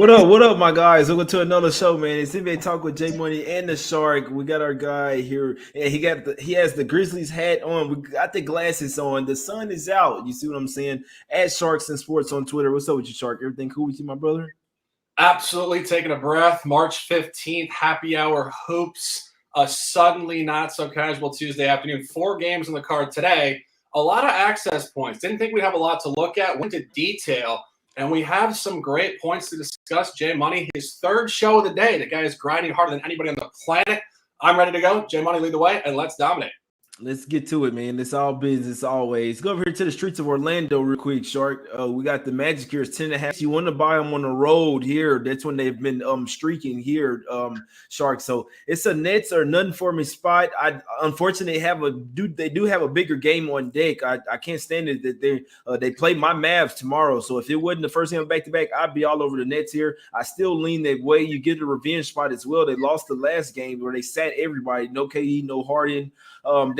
What up? What up, my guys? Welcome to another show, man. It's NBA Talk with Jay Money and the Shark. We got our guy here, and he has the Grizzlies hat on. We got the glasses on. The sun is out. You see what I'm saying? At Sharks and Sports on Twitter. What's up with you, Shark? Everything cool with you, my brother? Absolutely taking a breath. March 15th, happy hour hoops. A suddenly not so casual Tuesday afternoon. 4 games on the card today. A lot of access points. Didn't think we'd have a lot to look at. Went into detail. And we have some great points to discuss. Jay Money, his third show of the day. The guy is grinding harder than anybody on the planet. I'm ready to go. Jay Money, lead the way, and let's dominate. Let's get to it, man. It's all business always. Go over here to the streets of Orlando real quick, Shark. We got the Magic here. It's 10.5. You want to buy them on the road here. That's when they've been streaking here, Shark. So it's a Nets or none for me spot. I unfortunately they do have a bigger game on deck. I can't stand it that they play my Mavs tomorrow. So if it wasn't the first game back to back, I'd be all over the Nets here. I still lean that way. You get a revenge spot as well. They lost the last game where they sat everybody. No KD, no Harden.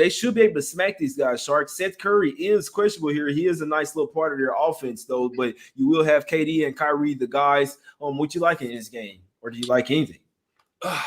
They should be able to smack these guys, Shark. Seth Curry is questionable here. He is a nice little part of their offense, though, but you will have KD and Kyrie, the guys. What you like in this game, or do you like anything?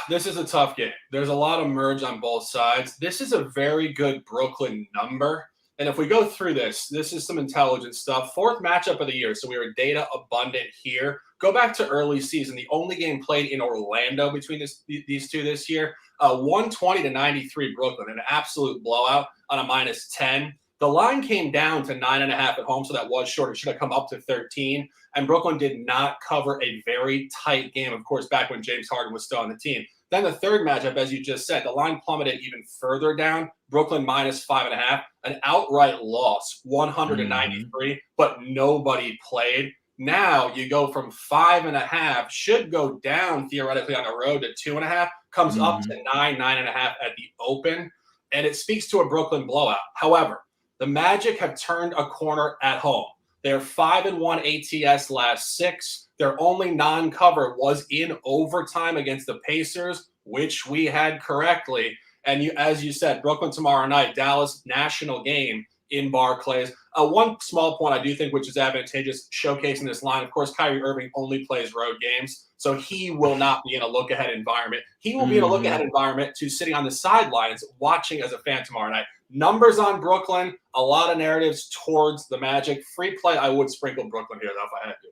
This is a tough game. There's a lot of merge on both sides. This is a very good Brooklyn number. And if we go through this is some intelligent stuff. 4th matchup of the year, so we were data abundant here. Go back to early season. The only game played in Orlando between these two this year. 120-93 Brooklyn, an absolute blowout on a -10. The line came down to 9.5 at home, so that was short. It should have come up to 13. And Brooklyn did not cover a very tight game, of course, back when James Harden was still on the team. Then the third matchup, as you just said, the line plummeted even further down. Brooklyn -5.5, an outright loss, 193, but nobody played. Now you go from 5.5, should go down theoretically on the road to 2.5, comes up to 9.5 at the open, and it speaks to a Brooklyn blowout. However, the Magic have turned a corner at home. They're 5-1 ATS last 6. Their only non-cover was in overtime against the Pacers, which we had correctly. And as you said, Brooklyn tomorrow night, Dallas national game in Barclays. One small point I do think, which is advantageous, showcasing this line. Of course, Kyrie Irving only plays road games, so he will not be in a look-ahead environment. He will be in a look-ahead environment to sitting on the sidelines watching as a fan tomorrow night. Numbers on Brooklyn, a lot of narratives towards the Magic. Free play, I would sprinkle Brooklyn here, though, if I had to.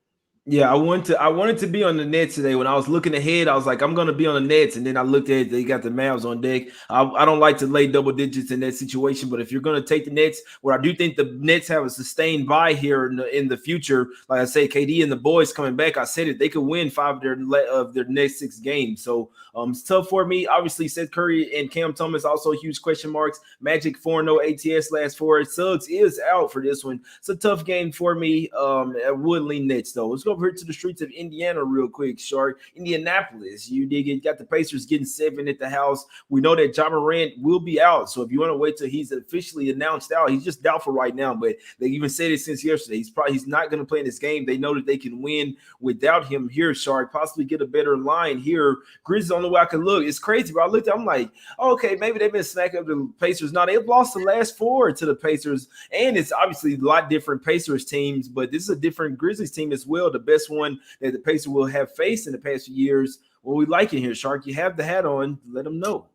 Yeah, I wanted to be on the Nets today. When I was looking ahead, I was like, I'm going to be on the Nets. And then I looked at it, they got the Mavs on deck. I don't like to lay double digits in that situation. But if you're going to take the Nets, where I do think the Nets have a sustained bye here in the future, like I say, KD and the boys coming back, I said it, they could win 5 of their next 6 games. So it's tough for me. Obviously, Seth Curry and Cam Thomas also huge question marks. Magic 4-0 ATS last 4. Suggs is out for this one. It's a tough game for me. I would lean Nets, though. Let's go over here to the streets of Indiana real quick, Shark. Indianapolis, you dig it. Got the Pacers getting 7 at the house. We know that Ja Morant will be out, so if you want to wait till he's officially announced out, he's just doubtful right now, but they even said it since yesterday. He's not going to play in this game. They know that they can win without him here, Shark. Possibly get a better line here. Grizzlies on the way I can look. It's crazy, but I looked at I'm like, okay, maybe they've been smacking up the Pacers. Now they've lost the last 4 to the Pacers, and it's obviously a lot different Pacers teams, but this is a different Grizzlies team as well. The best one that the Pacers will have faced in the past few years. What we like in here, Shark? You have the hat on. Let them know.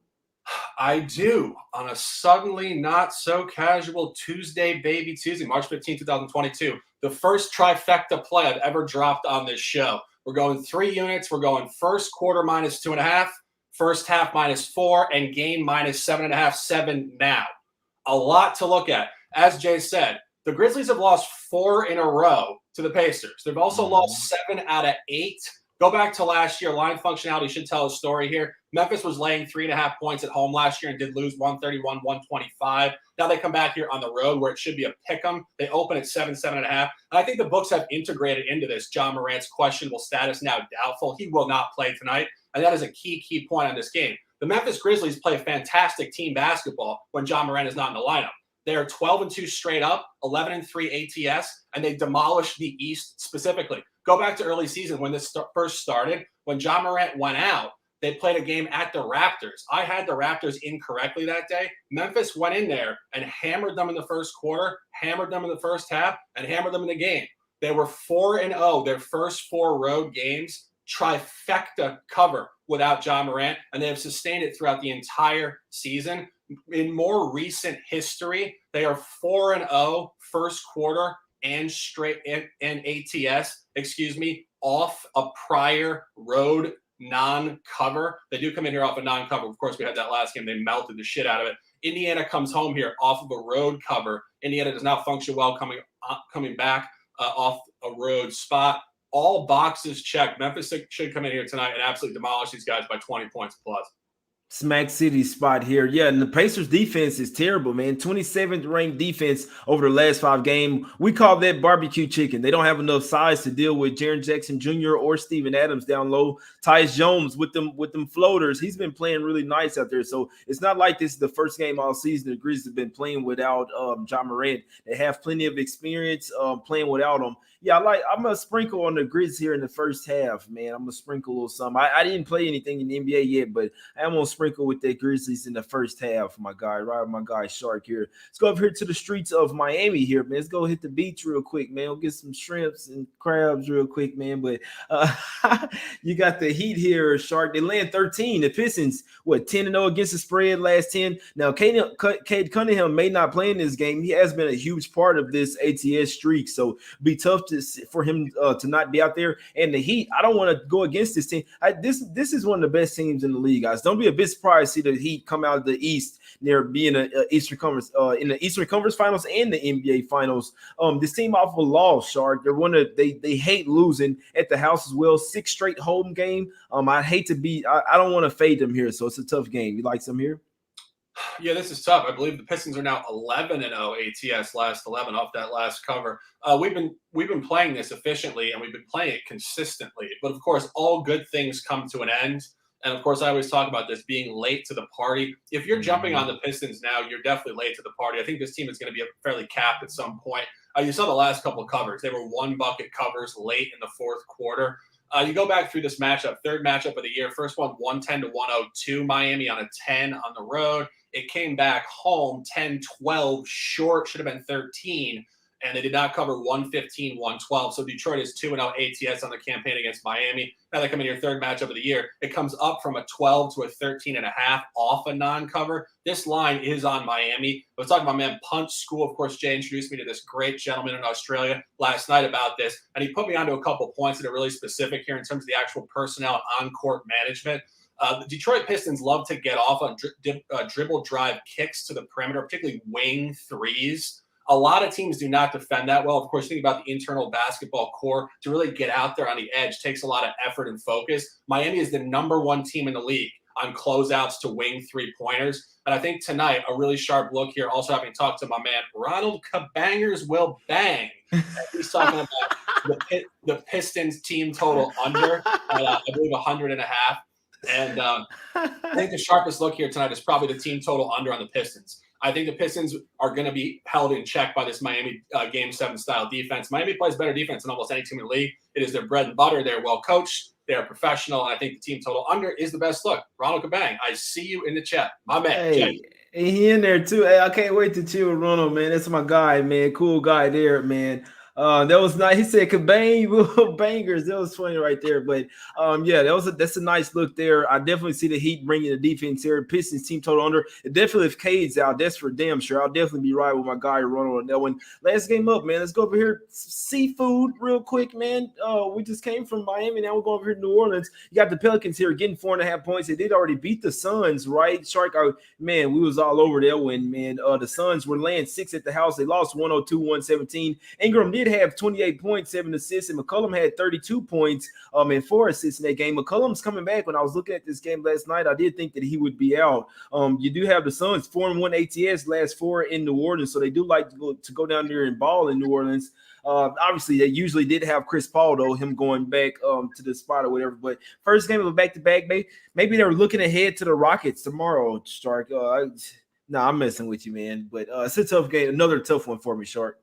I do. On a suddenly not so casual Tuesday, baby Tuesday, March 15, 2022, the first trifecta play I've ever dropped on this show. We're going 3 units. We're going first quarter -2.5, first half -4, and game -7.5, 7 now. A lot to look at. As Jay said, the Grizzlies have lost 4 in a row to the Pacers. They've also lost 7 out of 8. Go back to last year. Line functionality should tell a story here. Memphis was laying 3.5 points at home last year and did lose 131-125. Now they come back here on the road where it should be a pick 'em. They open at 7.5. And I think the books have integrated into this. Ja Morant's questionable status now doubtful. He will not play tonight. And that is a key point on this game. The Memphis Grizzlies play fantastic team basketball when Ja Morant is not in the lineup. They are 12-2 straight up, 11-3 ATS, and they demolished the East specifically. Go back to early season when this first started. When Ja Morant went out, they played a game at the Raptors. I had the Raptors incorrectly that day. Memphis went in there and hammered them in the first quarter, hammered them in the first half, and hammered them in the game. They were 4-0 their first 4 road games. trifecta cover without Ja Morant, and they have sustained it throughout the entire season. In more recent history, they are 4-0 first quarter and ATS, off a prior road non-cover. They do come in here off a non-cover. Of course, we had that last game. They melted the shit out of it. Indiana comes home here off of a road cover. Indiana does not function well coming back off a road spot. All boxes checked. Memphis should come in here tonight and absolutely demolish these guys by 20 points plus. Smack City spot here. Yeah, and the Pacers defense is terrible, man. 27th ranked defense over the last 5 games. We call that barbecue chicken. They don't have enough size to deal with Jaren Jackson Jr. or Steven Adams down low. Tyus Jones with them floaters. He's been playing really nice out there. So it's not like this is the first game all season the Grizzlies have been playing without Ja Morant. They have plenty of experience playing without him. Yeah, I'm gonna sprinkle on the Grizz here in the first half, man. I'm gonna sprinkle a little something. I didn't play anything in the NBA yet, but I'm gonna sprinkle with the Grizzlies in the first half. My guy Shark here. Let's go over here to the streets of Miami here, man. Let's go hit the beach real quick, man. We'll get some shrimps and crabs real quick, man. But you got the Heat here, Shark. They land 13. The Pistons, 10-0 against the spread last 10. Now, Cade Cunningham may not play in this game. He has been a huge part of this ATS streak, so be tough for him to not be out there. And the Heat, I don't want to go against this team. This is one of the best teams in the league, guys. Don't be a bit surprised to see the Heat come out of the East near being in the Eastern Conference Finals and the NBA Finals. This team off a loss, Shark. They hate losing at the house as well. 6 straight home game. I don't want to fade them here, so it's a tough game. You like some here? Yeah, this is tough. I believe the Pistons are now 11-0 ATS last 11 off that last cover. We've been playing this efficiently and we've been playing it consistently. But of course, all good things come to an end. And of course, I always talk about this being late to the party. If you're jumping on the Pistons now, you're definitely late to the party. I think this team is going to be fairly capped at some point. You saw the last couple of covers. They were 1-bucket covers late in the fourth quarter. You go back through this matchup, third matchup of the year. First one, 110-102, Miami on a 10 on the road. It came back home 10-12 short, should have been 13, and they did not cover 115-112. So Detroit is 2-0 ATS on the campaign against Miami. Now they come in your third matchup of the year. It comes up from a 12 to a 13.5 off a non-cover. This line is on Miami. I was talking to my man Punch School. Of course, Jay introduced me to this great gentleman in Australia last night about this, and he put me onto a couple points that are really specific here in terms of the actual personnel and on-court management. The Detroit Pistons love to get off on dribble drive kicks to the perimeter, particularly wing threes. A lot of teams do not defend that well. Of course, think about the internal basketball core. To really get out there on the edge takes a lot of effort and focus. Miami is the #1 team in the league on closeouts to wing three-pointers. And I think tonight, a really sharp look here, also having talked to my man, Ronald Kabangers will bang. He's talking about the Pistons team total under, I believe, 100.5. And I think the sharpest look here tonight is probably the team total under on the Pistons. I think the Pistons are going to be held in check by this Miami Game 7 style defense. Miami plays better defense than almost any team in the league. It is their bread and butter. They're well coached. They're professional. And I think the team total under is the best look. Ronald Kabang, I see you in the chat. My man. Hey, he in there too. Hey, I can't wait to chill with Ronald, man. That's my guy, man. Cool guy there, man. That was nice. He said Kabang bangers. That was funny right there. But yeah, that's a nice look there. I definitely see the Heat bringing the defense here. Pistons team total under. Definitely if Cade's out, that's for damn sure. I'll definitely be right with my guy Ronald on that one. Last game up, man. Let's go over here. Seafood real quick, man. We just came from Miami. Now we're going over here to New Orleans. You got the Pelicans here getting 4.5 points. They did already beat the Suns, right? Shark, man, we was all over that win, man. The Suns were laying 6 at the house. They lost 102-117. Ingram did have 28 points, 7 assists, and McCollum had 32 points and 4 assists in that game. McCollum's coming back. When I was looking at this game last night, I did think that he would be out. You do have the Suns 4-1 ATS, last 4 in New Orleans, so they do like to go down there and ball in New Orleans. Obviously, they usually did have Chris Paul, though, him going back to the spot or whatever. But first game of a back-to-back, maybe they were looking ahead to the Rockets tomorrow, Stark. I'm messing with you, man. But it's a tough game. Another tough one for me, Shark.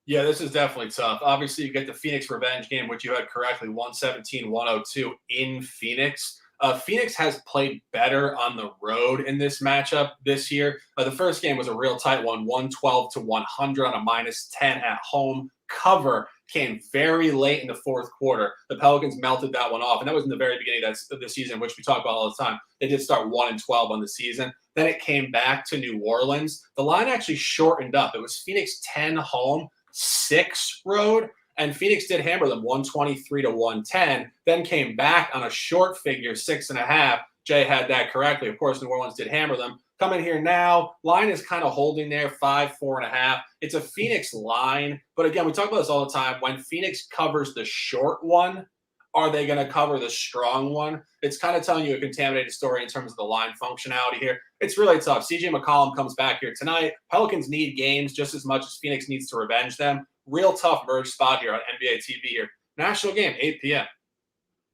Yeah, this is definitely tough. Obviously, you get the Phoenix revenge game, which you had correctly, 117-102 in Phoenix. Phoenix has played better on the road in this matchup this year. The first game was a real tight one, 112-100 on a -10 at home cover. came very late in the fourth quarter. The Pelicans melted that one off, and that was in the very beginning of the season, which we talk about all the time. They did start 1-12 on the season. Then it came back to New Orleans. The line actually shortened up. It was Phoenix 10 home, 6 road, and Phoenix did hammer them 123-110, then came back on a short figure, 6.5. Jay had that correctly. Of course, New Orleans did hammer them. Coming here now, line is kind of holding there, 5, 4.5. It's a Phoenix line, but again, we talk about this all the time. When Phoenix covers the short one, are they going to cover the strong one? It's kind of telling you a contaminated story in terms of the line functionality here. It's really tough. CJ McCollum comes back here tonight. Pelicans need games just as much as Phoenix needs to revenge them. Real tough merge spot here on NBA TV here. National game, 8 p.m.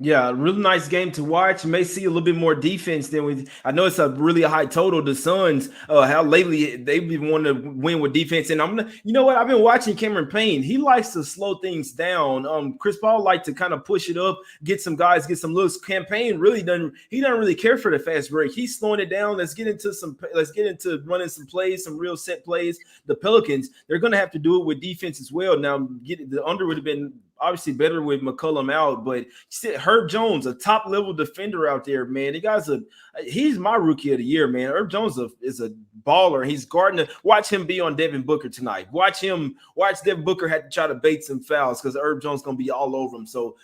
Yeah, really nice game to watch. You may see a little bit more defense than we. I know it's a really high total. The Suns, how lately they've been wanting to win with defense, and you know what? I've been watching Cameron Payne. He likes to slow things down. Chris Paul likes to kind of push it up, get some guys, get some looks. Campaign really doesn't. He doesn't really care for the fast break. He's slowing it down. Let's get into running some plays, some real set plays. The Pelicans, they're going to have to do it with defense as well. Now, the under would have been obviously better with McCollum out, but Herb Jones, a top-level defender out there, man. He's my rookie of the year, man. Herb Jones is a baller. He's guarding. Watch him be on Devin Booker tonight. Watch Devin Booker have to try to bait some fouls because Herb Jones going to be all over him. So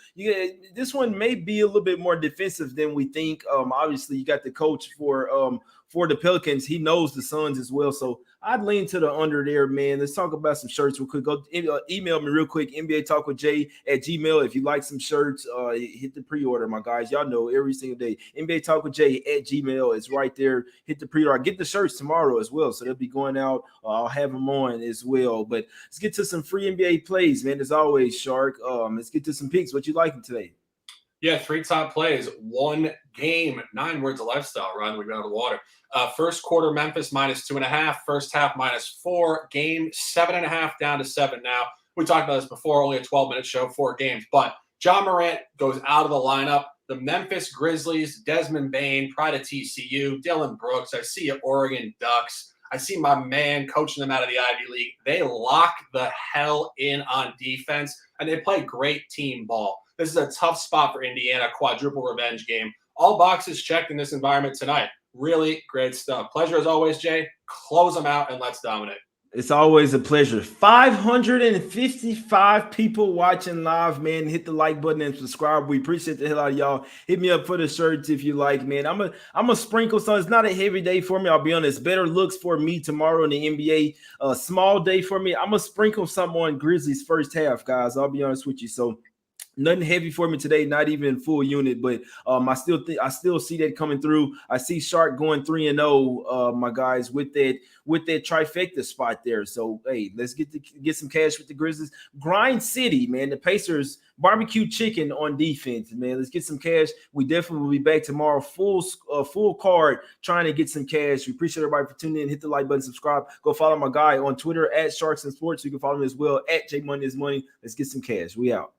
this one may be a little bit more defensive than we think. Obviously, you got the coach for the Pelicans. He knows the Suns as well. So I'd lean to the under there, man. Let's talk about some shirts real quick. Go email me real quick, NbaTalkWithJay@gmail. If you like some shirts, hit the pre-order, my guys. Y'all know every single day. NbaTalkWithJay@gmail is right there. Hit the pre-order. I get the shirts tomorrow as well, so they'll be going out. I'll have them on as well. But let's get to some free NBA plays, man. As always, Shark. Let's get to some picks. What you liking today? Yeah, 3 top plays, 1 game, 9 words of lifestyle, Ron. We got out of the water. First quarter, Memphis -2.5. First half -4. Game 7.5 down to 7 now. We talked about this before, only a 12-minute show, 4 games. But John Morant goes out of the lineup. The Memphis Grizzlies, Desmond Bane, pride of TCU, Dylan Brooks. I see you, Oregon Ducks. I see my man coaching them out of the Ivy League. They lock the hell in on defense, and they play great team ball. This is a tough spot for Indiana, quadruple revenge game. All boxes checked in this environment tonight. Really great stuff. Pleasure as always, Jay. Close them out and let's dominate. It's always a pleasure. 555 people watching live, man. Hit the like button and subscribe. We appreciate the hell out of y'all. Hit me up for the shirts if you like, man. I'm a sprinkle some. It's not a heavy day for me. I'll be honest. Better looks for me tomorrow in the NBA. A small day for me. I'm gonna sprinkle something on Grizzlies first half, guys. I'll be honest with you. So nothing heavy for me today, not even full unit, but I still see that coming through. I see Shark going 3-0, my guys, with that trifecta spot there. So hey, let's get some cash with the Grizzlies. Grind City, man. The Pacers barbecue chicken on defense, man. Let's get some cash. We definitely will be back tomorrow, full card, trying to get some cash. We appreciate everybody for tuning in. Hit the like button, subscribe. Go follow my guy on Twitter @Sharks and Sports. You can follow me as well @JMoneyIsMoney. Let's get some cash. We out.